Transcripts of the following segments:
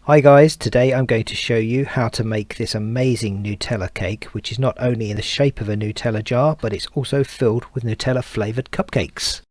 Hi guys, today I'm going to show you how to make this amazing Nutella cake, which is not only in the shape of a Nutella jar, but it's also filled with Nutella flavoured cupcakes.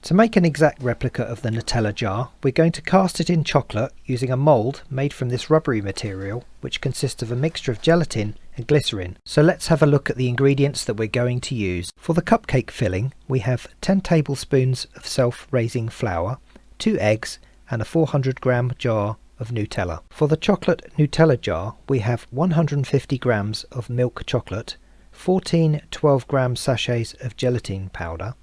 To make an exact replica of the Nutella jar, we're going to cast it in chocolate using a mould made from this rubbery material, which consists of a mixture of gelatin and glycerin. So let's have a look at the ingredients that we're going to use. For the cupcake filling, we have 10 tablespoons of self-raising flour, 2 eggs and a 400-gram jar of Nutella. For the chocolate Nutella jar, we have 150 grams of milk chocolate, 14 12-gram sachets of gelatin powder,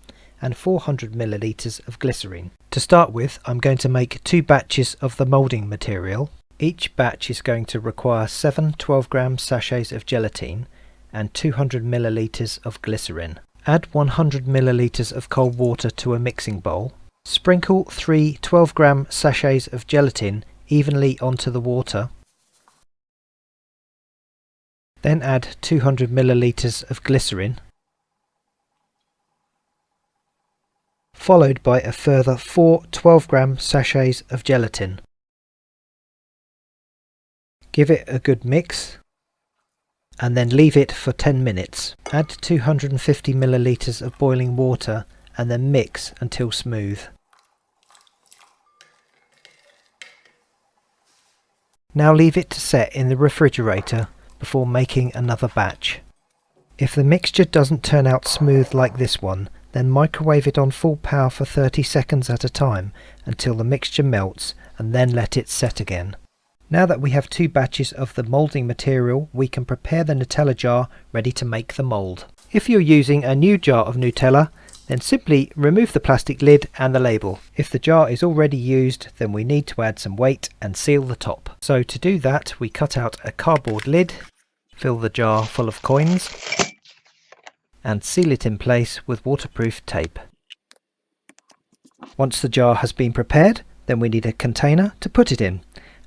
and 400 milliliters of glycerin. To start with, I'm going to make 2 batches of the moulding material. Each batch is going to require 7 12-gram sachets of gelatin and 200 milliliters of glycerin. Add 100 milliliters of cold water to a mixing bowl. Sprinkle 3 12-gram sachets of gelatin evenly onto the water. Then add 200 milliliters of glycerin, followed by a further 4 12-gram sachets of gelatin. Give it a good mix and then leave it for 10 minutes. Add 250 milliliters of boiling water and then mix until smooth. Now leave it to set in the refrigerator before making another batch. If the mixture doesn't turn out smooth like this one, then microwave it on full power for 30 seconds at a time until the mixture melts, and then let it set again. Now that we have 2 batches of the moulding material, we can prepare the Nutella jar ready to make the mould. If you're using a new jar of Nutella, then simply remove the plastic lid and the label. If the jar is already used, then we need to add some weight and seal the top. So to do that, we cut out a cardboard lid, fill the jar full of coins, and seal it in place with waterproof tape. Once the jar has been prepared, then we need a container to put it in,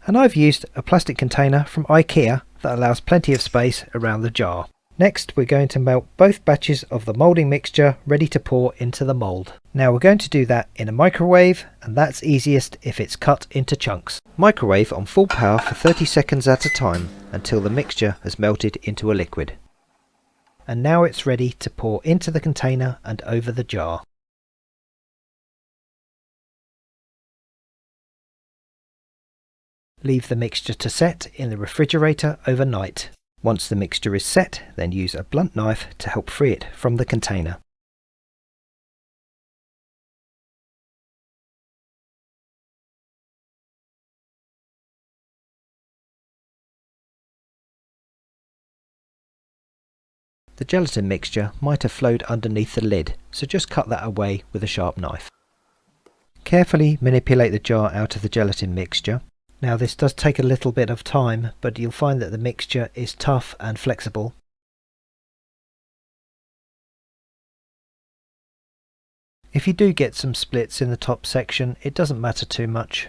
and I've used a plastic container from IKEA that allows plenty of space around the jar. Next, we're going to melt both batches of the moulding mixture ready to pour into the mould. Now we're going to do that in a microwave, and that's easiest if it's cut into chunks. Microwave on full power for 30 seconds at a time until the mixture has melted into a liquid. And now it's ready to pour into the container and over the jar. Leave the mixture to set in the refrigerator overnight. Once the mixture is set, then use a blunt knife to help free it from the container. The gelatin mixture might have flowed underneath the lid, so just cut that away with a sharp knife. Carefully manipulate the jar out of the gelatin mixture. Now this does take a little bit of time, but you'll find that the mixture is tough and flexible. If you do get some splits in the top section, it doesn't matter too much.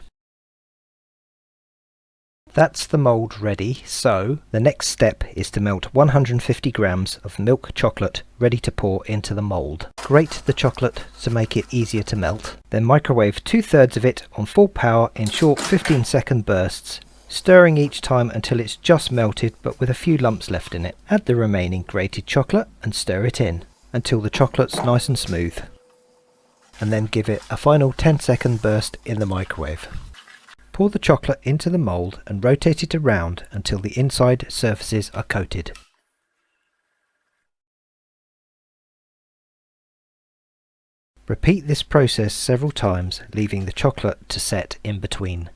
That's the mould ready, so the next step is to melt 150 grams of milk chocolate ready to pour into the mould. Grate the chocolate to make it easier to melt, then microwave 2/3 of it on full power in short 15-second bursts, stirring each time until it's just melted but with a few lumps left in it. Add the remaining grated chocolate and stir it in until the chocolate's nice and smooth, and then give it a final 10-second burst in the microwave. Pour the chocolate into the mould and rotate it around until the inside surfaces are coated. Repeat this process several times, leaving the chocolate to set in between.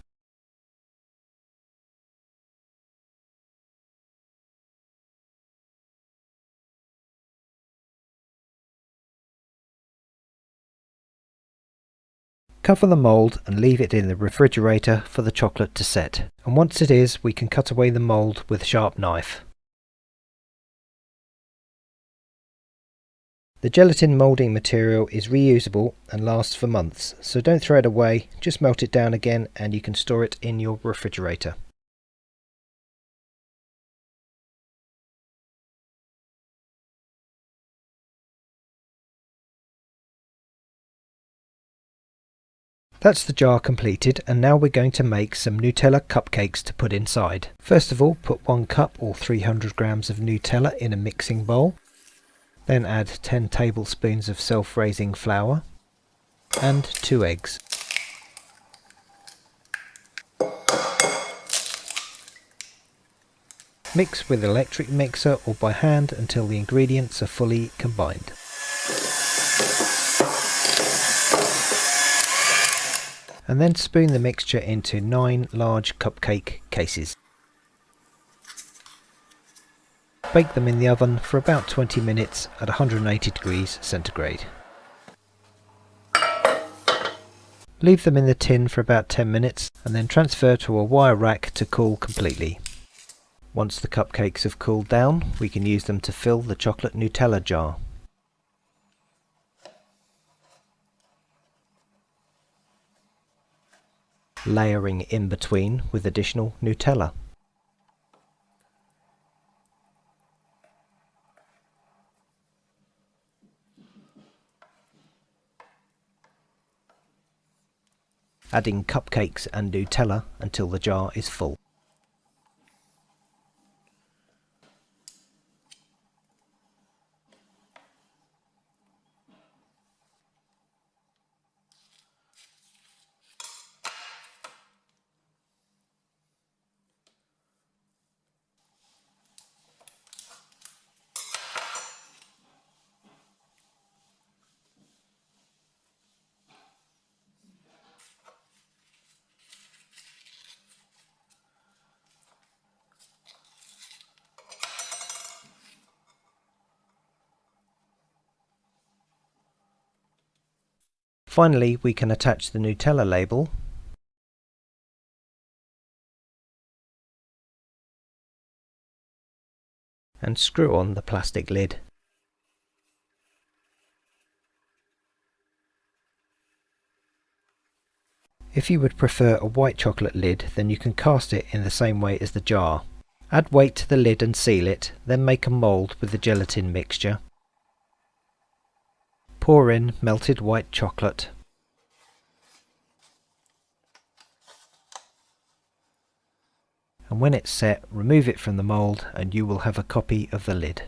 Cover the mould and leave it in the refrigerator for the chocolate to set, and once it is, we can cut away the mould with a sharp knife. The gelatin moulding material is reusable and lasts for months, so don't throw it away, just melt it down again and you can store it in your refrigerator. That's the jar completed, and now we're going to make some Nutella cupcakes to put inside. First of all, put 1 cup or 300 grams of Nutella in a mixing bowl. Then add 10 tablespoons of self-raising flour and 2 eggs. Mix with electric mixer or by hand until the ingredients are fully combined. And then spoon the mixture into 9 large cupcake cases. Bake them in the oven for about 20 minutes at 180 degrees centigrade. Leave them in the tin for about 10 minutes and then transfer to a wire rack to cool completely. Once the cupcakes have cooled down, we can use them to fill the chocolate Nutella jar. Layering in between with additional Nutella. Adding cupcakes and Nutella until the jar is full. Finally, we can attach the Nutella label and screw on the plastic lid. If you would prefer a white chocolate lid, then you can cast it in the same way as the jar. Add weight to the lid and seal it, then make a mould with the gelatin mixture. Pour in melted white chocolate. And when it's set, remove it from the mould and you will have a copy of the lid.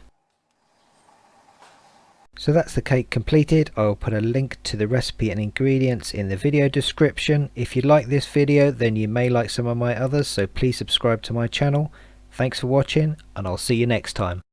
So that's the cake completed. I'll put a link to the recipe and ingredients in the video description. If you like this video, then you may like some of my others, so please subscribe to my channel. Thanks for watching, and I'll see you next time.